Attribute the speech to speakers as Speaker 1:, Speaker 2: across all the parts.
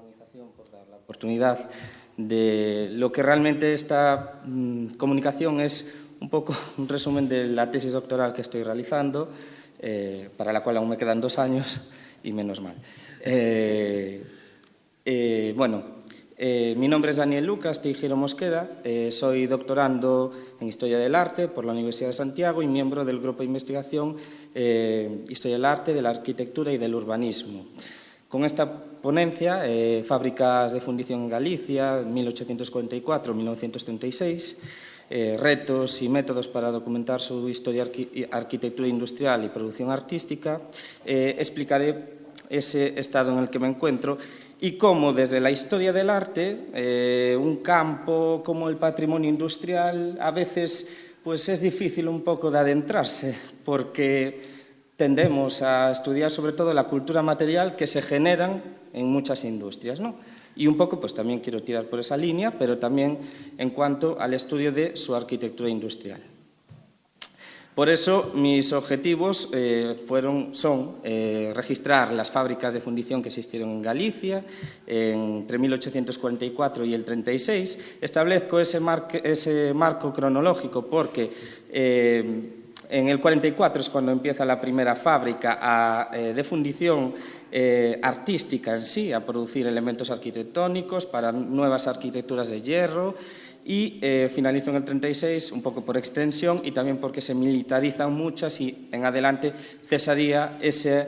Speaker 1: organización por dar la oportunidad de lo que realmente esta comunicación es un poco un resumen de la tesis doctoral que estoy realizando, para la cual aún me quedan 2 años y menos mal. Mi nombre es Daniel Lucas Teijero Mosquera, soy doctorando en Historia del Arte por la Universidad de Santiago y miembro del grupo de investigación Historia del Arte, de la Arquitectura y del Urbanismo. Con esta ponencia, Fábricas de fundición en Galicia, 1844-1936, retos y métodos para documentar su historia, arquitectura industrial y producción artística, explicaré ese estado en el que me encuentro y cómo desde la historia del arte, un campo como el patrimonio industrial a veces pues es difícil un poco de adentrarse, porque tendemos a estudiar sobre todo la cultura material que se generan en muchas industrias, ¿no? Y un poco pues también quiero tirar por esa línea, pero también en cuanto al estudio de su arquitectura industrial. Por eso mis objetivos son registrar las fábricas de fundición que existieron en Galicia entre 1844 y el 36. Establezco ese marco cronológico porque en el 44 es cuando empieza la primera fábrica de fundición artística en sí, a producir elementos arquitectónicos para nuevas arquitecturas de hierro, y finalizo en el 36 un poco por extensión y también porque se militarizan muchas y en adelante cesaría esos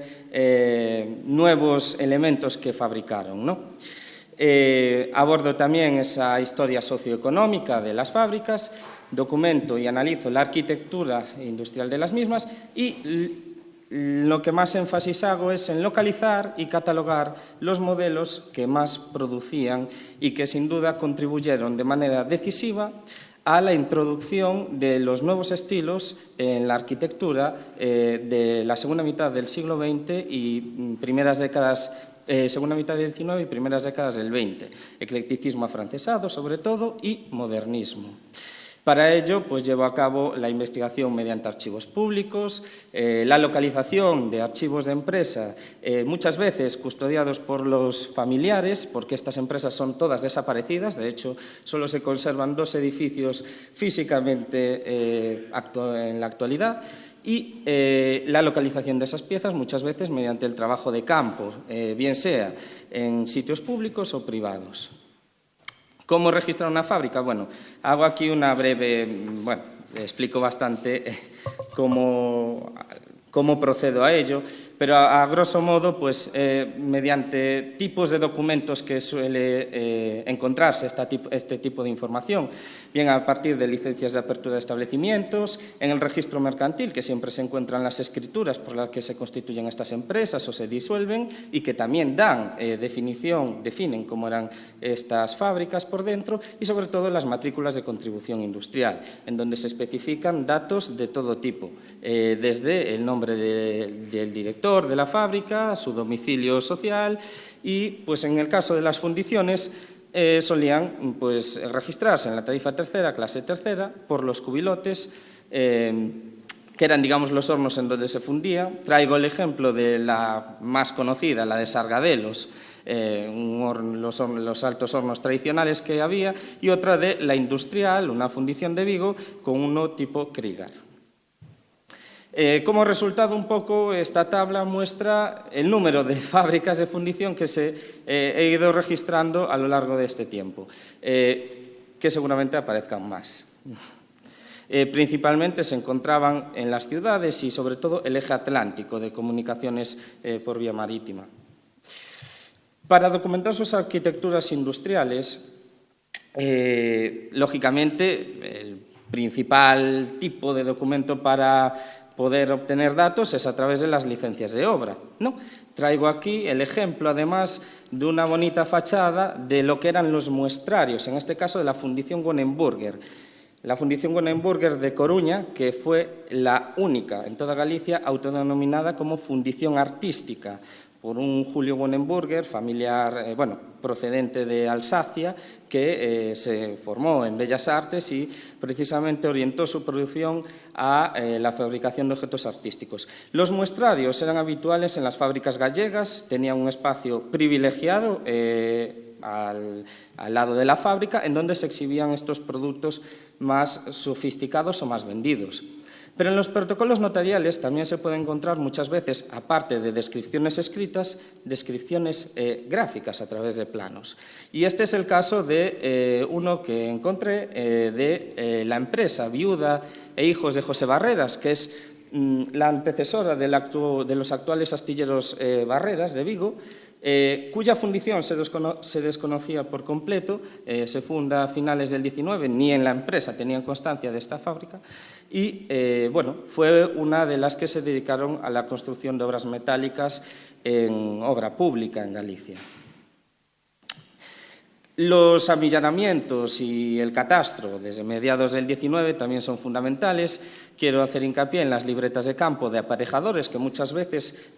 Speaker 1: nuevos elementos que fabricaron, ¿no? Abordo también esa historia socioeconómica de las fábricas, documento y analizo la arquitectura industrial de las mismas y lo que más énfasis hago es en localizar y catalogar los modelos que más producían y que sin duda contribuyeron de manera decisiva a la introducción de los nuevos estilos en la arquitectura de la segunda mitad del siglo XX y segunda mitad del XIX y primeras décadas del XX. Eclecticismo afrancesado, sobre todo, y modernismo. Para ello, pues llevo a cabo la investigación mediante archivos públicos, la localización de archivos de empresa, muchas veces custodiados por los familiares, porque estas empresas son todas desaparecidas, de hecho, solo se conservan 2 edificios físicamente en la actualidad, y la localización de esas piezas muchas veces mediante el trabajo de campo, bien sea en sitios públicos o privados. ¿Cómo registrar una fábrica? Bueno, hago aquí una breve, explico bastante cómo procedo a ello, pero a grosso modo, pues mediante tipos de documentos que suele encontrarse este tipo de información, bien a partir de licencias de apertura de establecimientos, en el registro mercantil, que siempre se encuentran las escrituras por las que se constituyen estas empresas o se disuelven y que también dan definen cómo eran estas fábricas por dentro, y sobre todo las matrículas de contribución industrial, en donde se especifican datos de todo tipo, desde el nombre del director de la fábrica, su domicilio social y, pues en el caso de las fundiciones, solían pues registrarse en la tarifa tercera, clase tercera, por los cubilotes, que eran, digamos, los hornos en donde se fundía. Traigo el ejemplo de la más conocida, la de Sargadelos, los altos hornos tradicionales que había, y otra de la industrial, una fundición de Vigo, con uno tipo Krieger. Como resultado, un poco, esta tabla muestra el número de fábricas de fundición que he ido registrando a lo largo de este tiempo, que seguramente aparezcan más. Principalmente se encontraban en las ciudades y sobre todo el eje atlántico de comunicaciones por vía marítima. Para documentar sus arquitecturas industriales, lógicamente el principal tipo de documento para poder obtener datos es a través de las licencias de obra, ¿no? Traigo aquí el ejemplo, además, de una bonita fachada de lo que eran los muestrarios, en este caso de la Fundición Gonenburger. La Fundición Gonenburger de Coruña, que fue la única en toda Galicia autodenominada como fundición artística, por un Julio Bonenburger, familiar, procedente de Alsacia, que se formó en Bellas Artes y precisamente orientó su producción a la fabricación de objetos artísticos. Los muestrarios eran habituales en las fábricas gallegas, tenían un espacio privilegiado al lado de la fábrica, en donde se exhibían estos productos más sofisticados o más vendidos. Pero en los protocolos notariales también se puede encontrar muchas veces, aparte de descripciones escritas, descripciones gráficas a través de planos. Y este es el caso de uno que encontré de la empresa Viuda e Hijos de José Barreras, que es la antecesora de los actuales astilleros Barreras de Vigo, cuya fundición se desconocía por completo, se funda a finales del 19, ni en la empresa tenían constancia de esta fábrica, y fue una de las que se dedicaron a la construcción de obras metálicas en obra pública en Galicia. Los amillanamientos y el catastro desde mediados del 19 también son fundamentales. Quiero hacer hincapié en las libretas de campo de aparejadores que muchas veces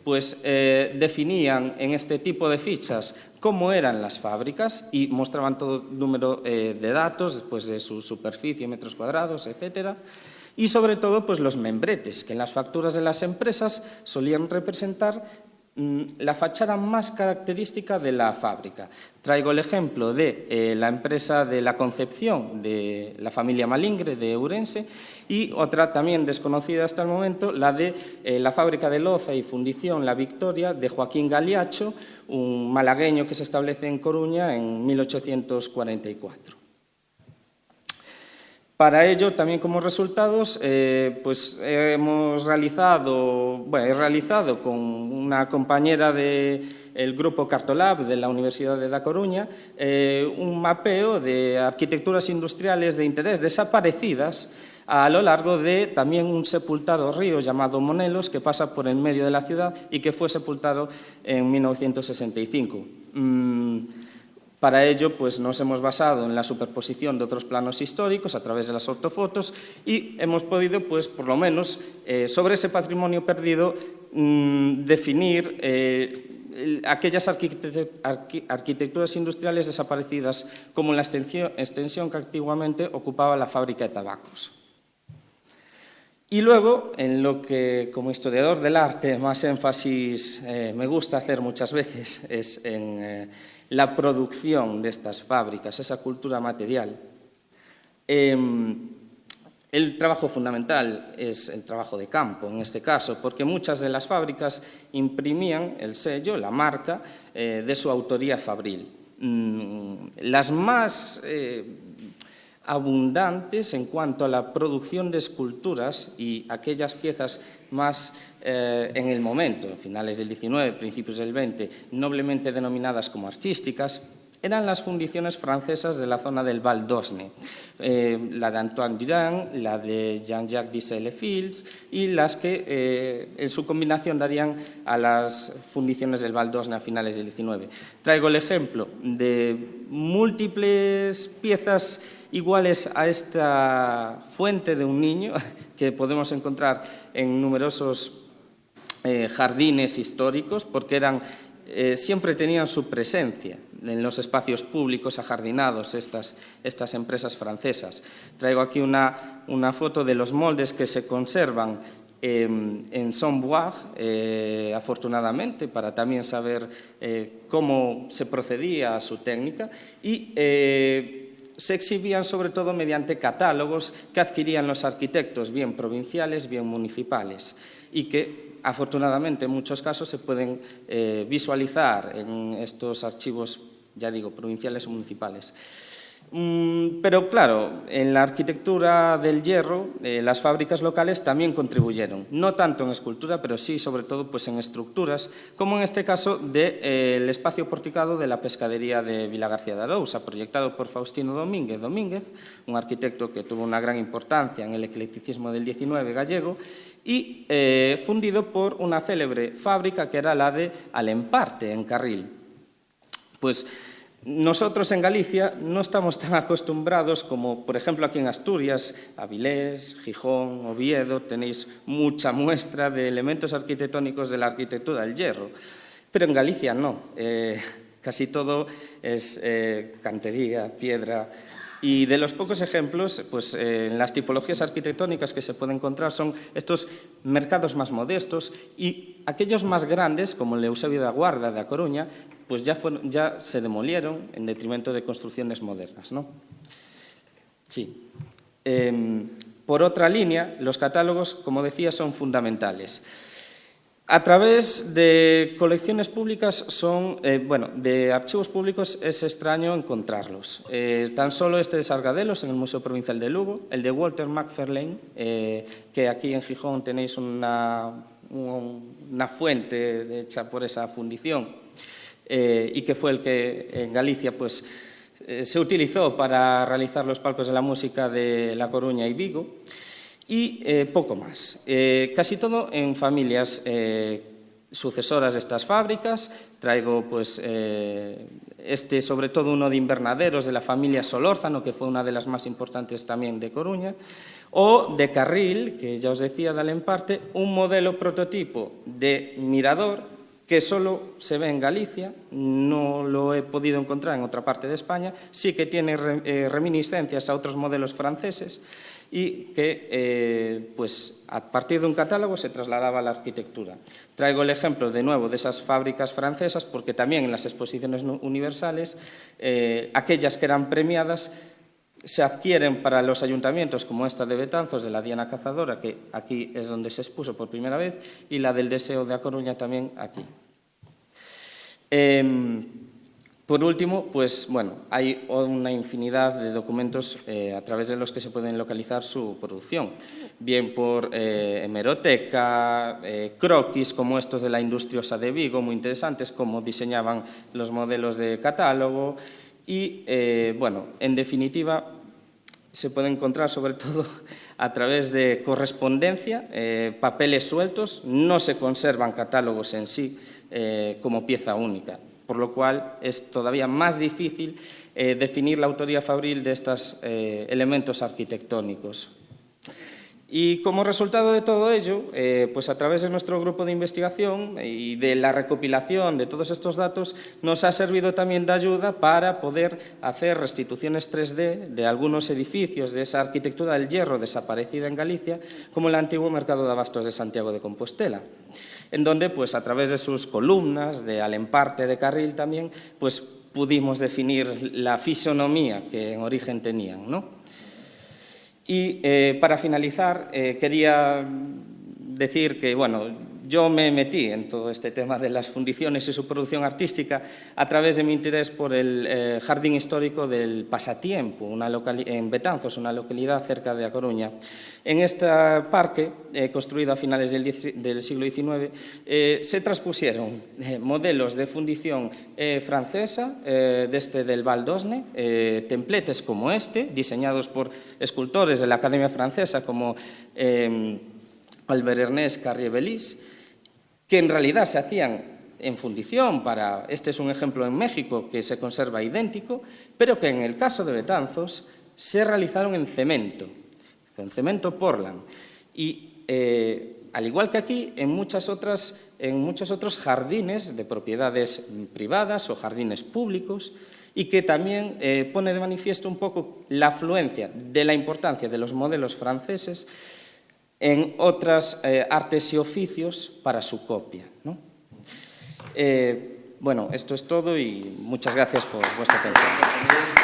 Speaker 1: definían en este tipo de fichas cómo eran las fábricas y mostraban todo número de datos de su superficie, metros cuadrados, etcétera. Y sobre todo los membretes, que en las facturas de las empresas solían representar la fachada más característica de la fábrica. Traigo el ejemplo de la empresa de la Concepción de la familia Malingre de Ourense y otra también desconocida hasta el momento, la de la fábrica de loza y fundición La Victoria de Joaquín Galiacho, un malagueño que se establece en Coruña en 1844. Para ello, también como resultados, he realizado con una compañera del grupo Cartolab de la Universidad de Da Coruña un mapeo de arquitecturas industriales de interés desaparecidas a lo largo de también un sepultado río llamado Monelos, que pasa por el medio de la ciudad y que fue sepultado en 1965. Para ello, nos hemos basado en la superposición de otros planos históricos a través de las ortofotos y hemos podido, por lo menos, sobre ese patrimonio perdido, definir aquellas arquitecturas industriales desaparecidas como la extensión que antiguamente ocupaba la fábrica de tabacos. Y luego, en lo que como historiador del arte más énfasis me gusta hacer muchas veces, es en la producción de estas fábricas, esa cultura material. El trabajo fundamental es el trabajo de campo, en este caso, porque muchas de las fábricas imprimían el sello, la marca, de su autoría fabril. Las más abundantes en cuanto a la producción de esculturas y aquellas piezas más en el momento, finales del 19, principios del 20, noblemente denominadas como artísticas, eran las fundiciones francesas de la zona del Val d'Osne, la de Antoine Durand, la de Jean-Jacques Dissay-les-Fils y las que en su combinación darían a las fundiciones del Val d'Osne a finales del 19. Traigo el ejemplo de múltiples piezas iguales a esta fuente de un niño que podemos encontrar en numerosos jardines históricos, porque siempre tenían su presencia en los espacios públicos ajardinados estas empresas francesas. Traigo aquí una foto de los moldes que se conservan en Saint-Bois, afortunadamente, para también saber cómo se procedía a su técnica, y se exhibían sobre todo mediante catálogos que adquirían los arquitectos, bien provinciales, bien municipales, y que afortunadamente en muchos casos se pueden visualizar en estos archivos, ya digo, provinciales o municipales. Pero claro, en la arquitectura del hierro, las fábricas locales también contribuyeron, no tanto en escultura, pero sí sobre todo en estructuras, como en este caso del espacio porticado de la pescadería de Vilagarcía de Arousa, proyectado por Faustino Domínguez, un arquitecto que tuvo una gran importancia en el eclecticismo del 19 gallego, y fundido por una célebre fábrica que era la de Alemparte, en Carril. Nosotros en Galicia no estamos tan acostumbrados como, por ejemplo, aquí en Asturias, Avilés, Gijón, Oviedo, tenéis mucha muestra de elementos arquitectónicos de la arquitectura del hierro. Pero en Galicia no. Casi todo es cantería, piedra. Y de los pocos ejemplos, pues en las tipologías arquitectónicas que se pueden encontrar son estos mercados más modestos y aquellos más grandes, como el Eusebio da Guarda de A Coruña, pues ya se demolieron en detrimento de construcciones modernas, ¿no? Sí. Por otra línea, los catálogos, como decía, son fundamentales. A través de colecciones públicas de archivos públicos es extraño encontrarlos. Tan solo este de Sargadelos, en el Museo Provincial de Lugo, el de Walter Macfarlane, que aquí en Gijón tenéis una fuente hecha por esa fundición, y que fue el que en Galicia pues, se utilizó para realizar los palcos de la música de La Coruña y Vigo. Y poco más. Casi todo en familias sucesoras de estas fábricas. Traigo pues, sobre todo uno de invernaderos de la familia Solórzano, que fue una de las más importantes también de Coruña, o de Carril, que ya os decía de Alemparte, un modelo prototipo de mirador que solo se ve en Galicia, no lo he podido encontrar en otra parte de España, sí que tiene reminiscencias a otros modelos franceses, y que pues, a partir de un catálogo se trasladaba a la arquitectura. Traigo el ejemplo de nuevo de esas fábricas francesas porque también en las exposiciones universales aquellas que eran premiadas se adquieren para los ayuntamientos, como esta de Betanzos, de la Diana Cazadora, que aquí es donde se expuso por primera vez, y la del Deseo de A Coruña también aquí. Por último, pues, bueno, hay una infinidad de documentos a través de los que se pueden localizar su producción, bien por hemeroteca, croquis como estos de la Industriosa de Vigo, muy interesantes, cómo diseñaban los modelos de catálogo y, bueno, en definitiva, se puede encontrar sobre todo a través de correspondencia, papeles sueltos, no se conservan catálogos en sí como pieza única, por lo cual es todavía más difícil definir la autoría fabril de estos elementos arquitectónicos. Y como resultado de todo ello, pues a través de nuestro grupo de investigación y de la recopilación de todos estos datos, nos ha servido también de ayuda para poder hacer restituciones 3D de algunos edificios de esa arquitectura del hierro desaparecida en Galicia, como el antiguo Mercado de Abastos de Santiago de Compostela, en donde, pues a través de sus columnas, de Alemparte, de Carril también, pues pudimos definir la fisonomía que en origen tenían, ¿no? Y para finalizar, quería decir que, bueno, yo me metí en todo este tema de las fundiciones y su producción artística a través de mi interés por el Jardín Histórico del Pasatiempo, en Betanzos, una localidad cerca de A Coruña. En este parque, construido a finales del siglo XIX, se transpusieron modelos de fundición francesa, del Val d'Osne, templetes como este, diseñados por escultores de la Academia Francesa como Albert Ernest Carrier-Bellis, que en realidad se hacían en fundición este es un ejemplo en México que se conserva idéntico, pero que en el caso de Betanzos se realizaron en cemento Portland. Y al igual que aquí, en muchos otros jardines de propiedades privadas o jardines públicos, y que también pone de manifiesto un poco la afluencia de la importancia de los modelos franceses en otras artes y oficios para su copia, ¿no? Bueno, esto es todo y muchas gracias por vuestra atención.